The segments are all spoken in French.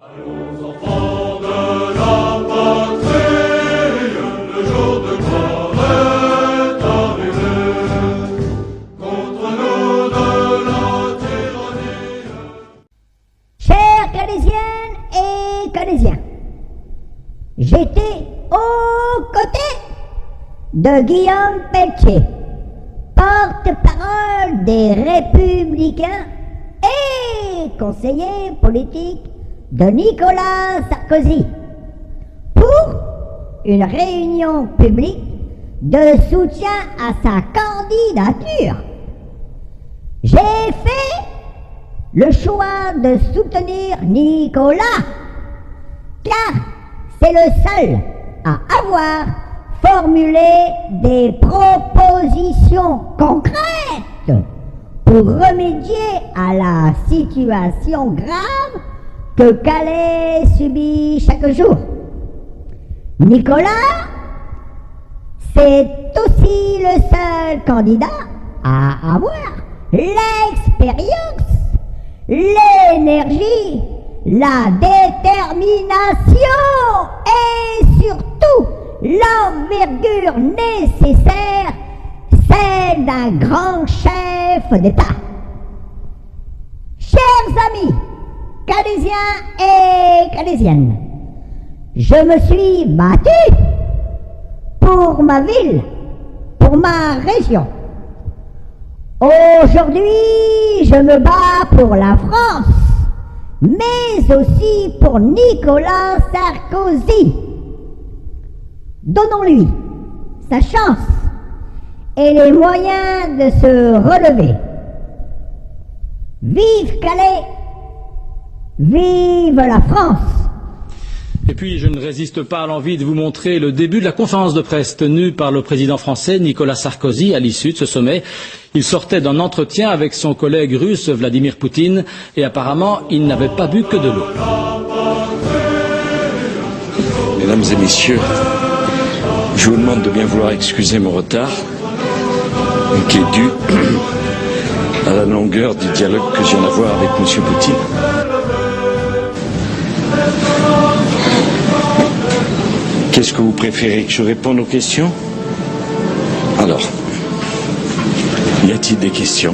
Allons enfants de la patrie, le jour de gloire est arrivé, contre nous de la tyrannie. Chères Calaisiennes et Calaisiens, j'étais aux côtés de Guillaume Pelletier, porte-parole des Républicains et conseiller politique de Nicolas Sarkozy, pour une réunion publique de soutien à sa candidature. J'ai fait le choix de soutenir Nicolas, car c'est le seul à avoir formulé des propositions concrètes pour remédier à la situation grave que Calais subit chaque jour. Nicolas, c'est aussi le seul candidat à avoir l'expérience, l'énergie, la détermination et surtout l'envergure nécessaire, celle d'un grand chef d'État. Chers amis, Calaisiens et Calaisiennes, je me suis battu pour ma ville, pour ma région. Aujourd'hui, je me bats pour la France, mais aussi pour Nicolas Sarkozy. Donnons-lui sa chance et les moyens de se relever. Vive Calais! Vive la France! Et puis, je ne résiste pas à l'envie de vous montrer le début de la conférence de presse tenue par le président français Nicolas Sarkozy à l'issue de ce sommet. Il sortait d'un entretien avec son collègue russe Vladimir Poutine et apparemment, il n'avait pas bu que de l'eau. Mesdames et messieurs, je vous demande de bien vouloir excuser mon retard, qui est dû à la longueur du dialogue que je viens d'avoir avec M. Poutine. Qu'est-ce que vous préférez, que je réponde aux questions? Alors, y a-t-il des questions?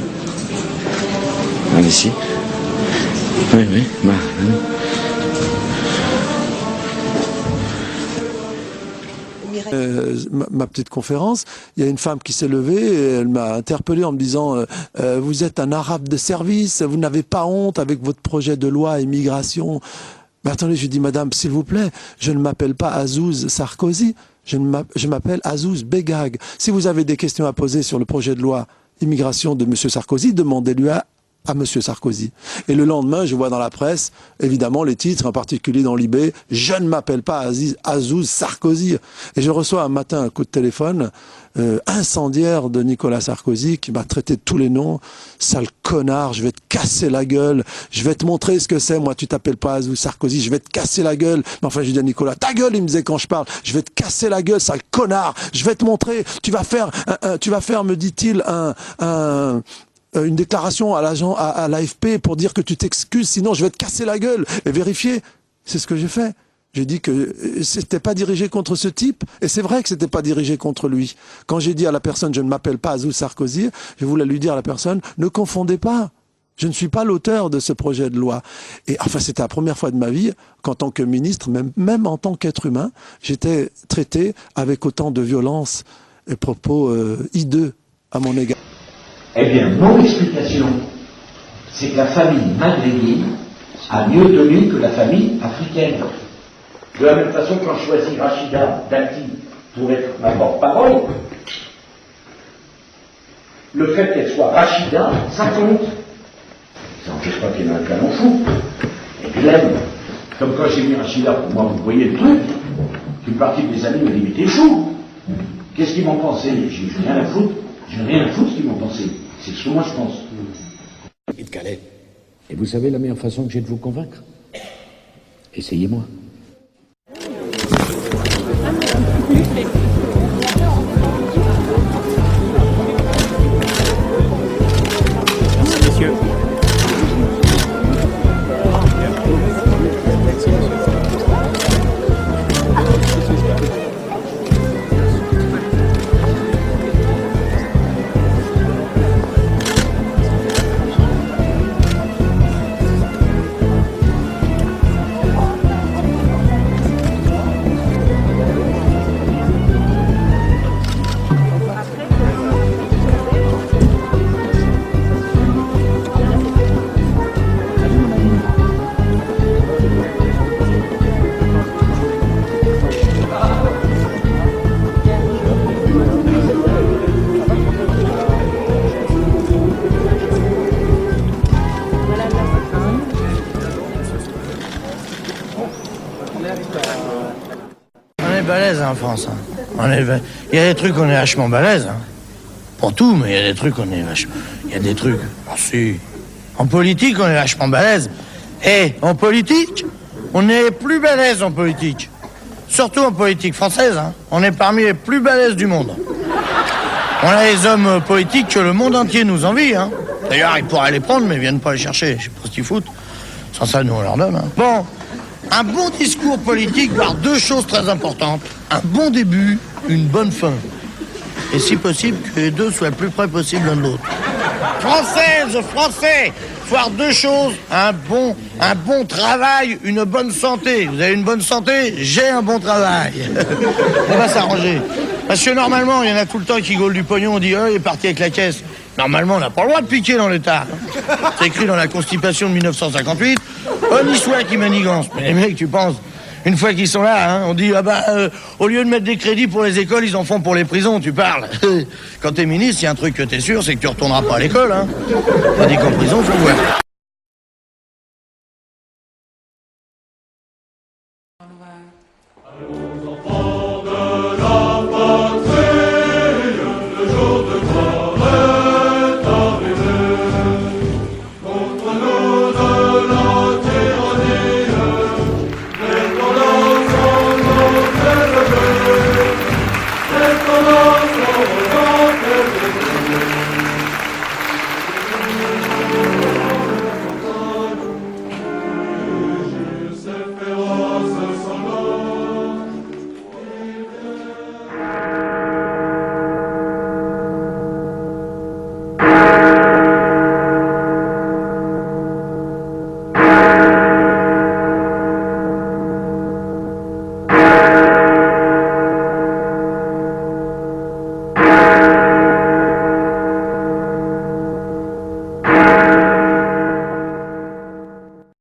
Allez-y. Oui. Ma petite conférence, il y a une femme qui s'est levée et elle m'a interpellé en me disant vous êtes un arabe de service, vous n'avez pas honte avec votre projet de loi immigration. Mais attendez, je lui dis madame, s'il vous plaît, je ne m'appelle pas Azouz Sarkozy, je m'appelle Azouz Begag. Si vous avez des questions à poser sur le projet de loi immigration de M. Sarkozy, demandez-lui à M. Sarkozy. Et le lendemain, je vois dans la presse, évidemment, les titres, en particulier dans l'IB, « Je ne m'appelle pas Azouz Sarkozy ». Et je reçois un matin un coup de téléphone incendiaire de Nicolas Sarkozy qui m'a traité de tous les noms. « Sale connard, je vais te casser la gueule, je vais te montrer ce que c'est, moi tu t'appelles pas Azouz Sarkozy, je vais te casser la gueule ». Mais enfin, je dis à Nicolas, ta gueule, il me disait quand je parle, je vais te casser la gueule, sale connard, je vais te montrer, tu vas faire, me dit-il, une déclaration à l'AFP pour dire que tu t'excuses, sinon je vais te casser la gueule et vérifier. C'est ce que j'ai fait. J'ai dit que c'était pas dirigé contre ce type, et c'est vrai que c'était pas dirigé contre lui. Quand j'ai dit à la personne, je ne m'appelle pas Azouz Sarkozy, je voulais lui dire à la personne, ne confondez pas. Je ne suis pas l'auteur de ce projet de loi. Et enfin, c'était la première fois de ma vie qu'en tant que ministre, même en tant qu'être humain, j'étais traité avec autant de violence et propos hideux à mon égard. Eh bien, mon explication, c'est que la famille maghrébine a mieux tenu que la famille africaine. De la même façon, quand je choisis Rachida Dati pour être ma porte-parole, le fait qu'elle soit Rachida, ça compte. Ça n'empêche pas qu'il y en a un canon fou. Et puis l'aime. Comme quand j'ai mis Rachida pour moi, vous voyez le truc. Une partie des amis me dit, mais t'es fou. Qu'est-ce qu'ils m'ont pensé? J'ai rien à foutre. J'ai rien à foutre ce qu'ils m'ont pensé. C'est ce que moi je pense. Et de Calais. Et vous savez la meilleure façon que j'ai de vous convaincre? Essayez-moi. Messieurs. balèze en France. Hein. Il y a des trucs on est vachement balèze. Hein. Pour tout, mais il y a des trucs on est vachement... Il y a des trucs... Ah si. En politique, on est vachement balèze. Et en politique, on est plus balèze en politique. Surtout en politique française. Hein. On est parmi les plus balèzes du monde. On a les hommes politiques que le monde entier nous envie. Hein. D'ailleurs, ils pourraient les prendre, mais ils viennent pas les chercher. Je sais pas ce qu'ils foutent. Sans ça, nous, on leur donne. Hein. Bon, un bon discours politique par deux choses très importantes. Un bon début, une bonne fin. Et si possible, que les deux soient le plus près possible l'un de l'autre. Française, Français, faut avoir deux choses. Un bon travail, une bonne santé. Vous avez une bonne santé, j'ai un bon travail. On va s'arranger. Parce que normalement, il y en a tout le temps qui gaulent du pognon, on dit « il est parti avec la caisse ». Normalement, on n'a pas le droit de piquer dans l'État. C'est écrit dans la Constitution de 1958. On y soit qui manigance. Mais les mecs, tu penses, une fois qu'ils sont là, hein, on dit au lieu de mettre des crédits pour les écoles, ils en font pour les prisons, tu parles. Quand t'es ministre, il y a un truc que t'es sûr, c'est que tu retourneras pas à l'école. Hein. Tandis qu'en prison, faut le voir.